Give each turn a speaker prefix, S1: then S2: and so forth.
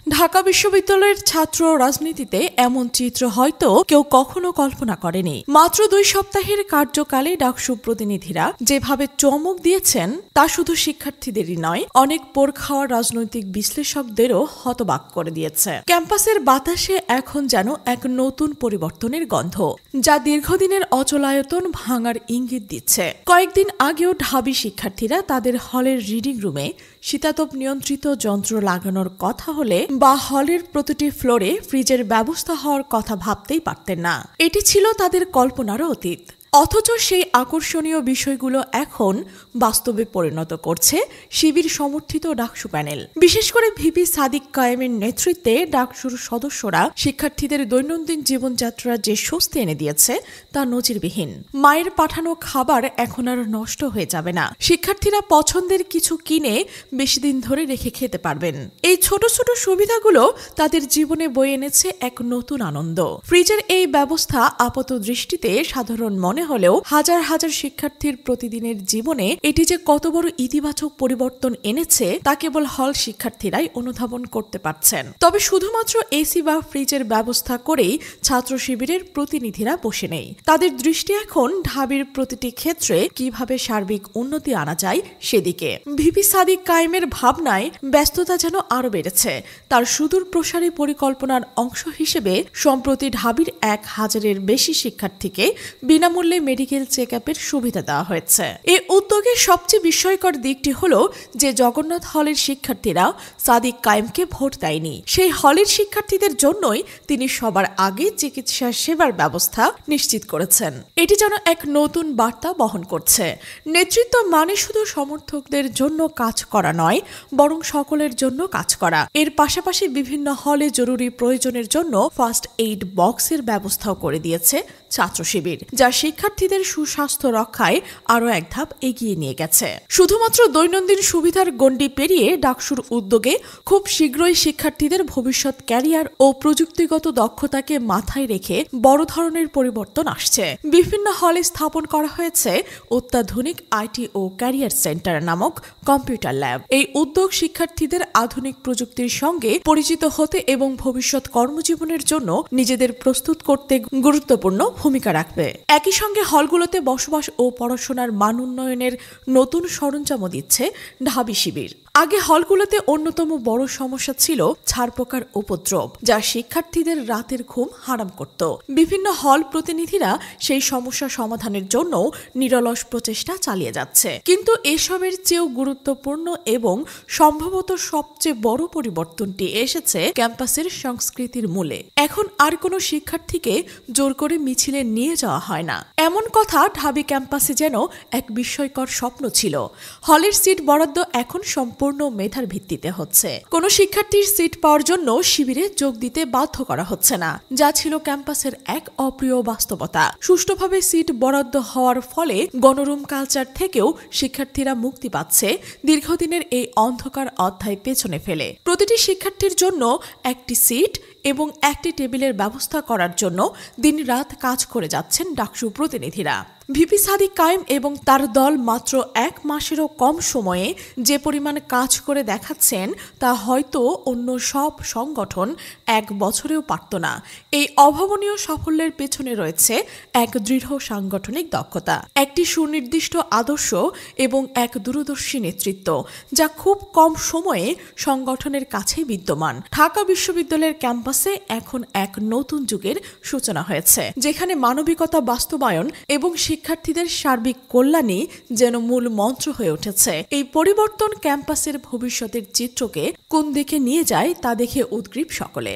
S1: ঢাকা বিশ্ববিদ্যালয়ের ছাত্র রাজনীতিতে এমন চিত্র হয়তো কেউ কখনো কল্পনা করেনি। মাত্র 2 সপ্তাহের কার্যকালে ডাকসু প্রতিনিধিরা যেভাবে চমক দিয়েছেন তা শুধু শিক্ষার্থীদেরই নয়, অনেক পোড়খাওয়া রাজনৈতিক বিশ্লেষকদেরও হতবাক করে দিয়েছে। ক্যাম্পাসের বাতাসে এখন যেন এক নতুন পরিবর্তনের গন্ধ, যা দীর্ঘদিনের অচলায়তন ভাঙার ইঙ্গিত দিচ্ছে। কয়েকদিন আগেও ঢাবি শিক্ষার্থীরা তাদের হলের রিডিং রুমে শীতাতপ নিয়ন্ত্রিত যন্ত্র লাগানোর কথা হলে বা হলের প্রতিটি ফ্লোরে ফ্রিজের ব্যবস্থা হওয়ার কথা ভাবতেই পারতেন না। এটি ছিল তাদের কল্পনারও অতীত। অথচ সেই আকর্ষণীয় বিষয়গুলো এখন বাস্তবে পরিণত করছে শিবির সমর্থিত ডাকসু প্যানেল। বিশেষ করে ভিপি সাদিক কায়েমের নেতৃত্বে ডাকসুর সদস্যরা শিক্ষার্থীদের দৈনন্দিন জীবনযাত্রা যে স্বস্তি এনে দিয়েছে তা নজিরবিহীন। মায়ের পাঠানো খাবার এখন আর নষ্ট হয়ে যাবে না। শিক্ষার্থীরা পছন্দের কিছু কিনে বেশি দিন ধরে রেখে খেতে পারবেন। এই ছোট ছোট সুবিধাগুলো তাদের জীবনে বয়ে এনেছে এক নতুন আনন্দ। ফ্রিজের এই ব্যবস্থা আপাত দৃষ্টিতে সাধারণ মনে হলেও হাজার হাজার শিক্ষার্থীর প্রতিদিনের জীবনে এটি যে কত বড় ইতিবাচক পরিবর্তন এনেছে তা কেবল হল শিক্ষার্থীরাই অনুধাবন করতে পারছেন। তবে শুধুমাত্র এসি বা ফ্রিজের ব্যবস্থা করেই ছাত্র শিবিরের প্রতিনিধিরা বসে নেই। তাদের দৃষ্টি এখন ঢাবির প্রতিটি ক্ষেত্রে কিভাবে সার্বিক উন্নতি আনা যায় সেদিকে। ভিপি সাদিক কায়েমের ভাবনায় ব্যস্ততা যেন আরো বেড়েছে। তার সুদূর প্রসারী পরিকল্পনার অংশ হিসেবে সম্প্রতি ঢাবির 1000-এর বেশি শিক্ষার্থীকে বিনামূল্যে মেডিকেল চেক আপের সুবিধা দেওয়া হয়েছে। এই উদ্যোগের সবচেয়ে বিস্ময়কর দিকটি হলো যে জগন্নাথ হলের শিক্ষার্থীরা সাদিক কায়েমকে ভোট দেয়নি। সেই হলের শিক্ষার্থীদের জন্যই তিনি সবার আগে চিকিৎসা সেবার ব্যবস্থা নিশ্চিত করেছেন। এটি যেন এক নতুন বার্তা বহন করছে। নেতৃত্ব মানে শুধু সমর্থকদের জন্য কাজ করা নয়, বরং সকলের জন্য কাজ করা। এর পাশাপাশি বিভিন্ন হলে জরুরি প্রয়োজনের জন্য ফার্স্ট এইড বক্সের ব্যবস্থাও করে দিয়েছে ছাত্র শিবির, যা শিক্ষার্থীদের সুস্বাস্থ্য রক্ষায় আরও এক ধাপ এগিয়ে নিয়ে গেছে। শুধুমাত্র দৈনন্দিন সুবিধার গণ্ডি পেরিয়ে ডাকসুর উদ্যোগে খুব শীঘ্রই শিক্ষার্থীদের ভবিষ্যৎ ক্যারিয়ার ও প্রযুক্তিগত দক্ষতাকে মাথায় রেখে বড় ধরনের পরিবর্তন আসছে। বিভিন্ন হলে স্থাপন করা হয়েছে অত্যাধুনিক আইটি ও ক্যারিয়ার সেন্টার নামক কম্পিউটার ল্যাব। এই উদ্যোগ শিক্ষার্থীদের আধুনিক প্রযুক্তির সঙ্গে পরিচিত হতে এবং ভবিষ্যৎ কর্মজীবনের জন্য নিজেদের প্রস্তুত করতে গুরুত্বপূর্ণ ভূমিকা রাখবে। একই সঙ্গে হলগুলোতে বসবাস ও পড়াশোনার মান উন্নয়নের নতুন সরঞ্জামও দিচ্ছে ঢাবি শিবির। আগে হলগুলোতে অন্যতম বড় সমস্যা ছিল ছারপোকার উপদ্রব, যা শিক্ষার্থীদের রাতের ঘুম হারাম করত। বিভিন্ন হল প্রতিনিধিরা সেই সমস্যা সমাধানের জন্য নিরলস প্রচেষ্টা চালিয়ে যাচ্ছে। কিন্তু এসবের চেয়েও গুরুত্বপূর্ণ এবং সম্ভবত সবচেয়ে বড় পরিবর্তনটি এসেছে ক্যাম্পাসের সংস্কৃতির মূলে। এখন আর কোনো শিক্ষার্থীকে জোর করে মিছিলে নিয়ে যাওয়া হয় না। এমন কথা ঢাবি ক্যাম্পাসে যেন এক বিস্ময়কর স্বপ্ন ছিল। হলের সিট বরাদ্দ এখন সম্পূর্ণ মেধার ভিত্তিতে হচ্ছে। কোনো শিক্ষার্থীর সিট পাওয়ার জন্য শিবিরে যোগ দিতে বাধ্য করা হচ্ছে না, যা ছিল ক্যাম্পাসের এক অপ্রিয় বাস্তবতা। সুষ্ঠুভাবে সিট বরাদ্দ হওয়ার ফলে গণরুম কালচার থেকেও শিক্ষার্থীরা মুক্তি পাচ্ছে, দীর্ঘদিনের এই অন্ধকার অধ্যায় পেছনে ফেলে। প্রতিটি শিক্ষার্থীর জন্য একটি সিট এবং একটি টেবিলের ব্যবস্থা করার জন্য দিনরাত কাজ করে যাচ্ছেন ডাকসু প্রতিনিধিরা। ভিপি সাদিক কায়েম এবং তার দল মাত্র 1 মাসেরও কম সময়ে যে পরিমাণ কাজ করে দেখাচ্ছেন তা হয়তো অন্য সব সংগঠন 1 বছরেও পারত না। এই অভাবনীয় সাফল্যের পেছনে রয়েছে এক দৃঢ় সাংগঠনিক দক্ষতা, একটি সুনির্দিষ্ট আদর্শ এবং এক দূরদর্শী নেতৃত্ব, যা খুব কম সময়ে সংগঠনের কাছে বিদ্যমান। ঢাকা বিশ্ববিদ্যালয়ের ক্যাম্পাসে এখন এক নতুন যুগের সূচনা হয়েছে, যেখানে মানবিকতা বাস্তবায়ন এবং শিক্ষার্থীদের সার্বিক কল্যাণই যেন মূল মন্ত্র হয়ে উঠেছে। এই পরিবর্তন ক্যাম্পাসের ভবিষ্যতের চিত্রকে কোন দিকে নিয়ে যায় তা দেখে উদ্গ্রীব সকলে।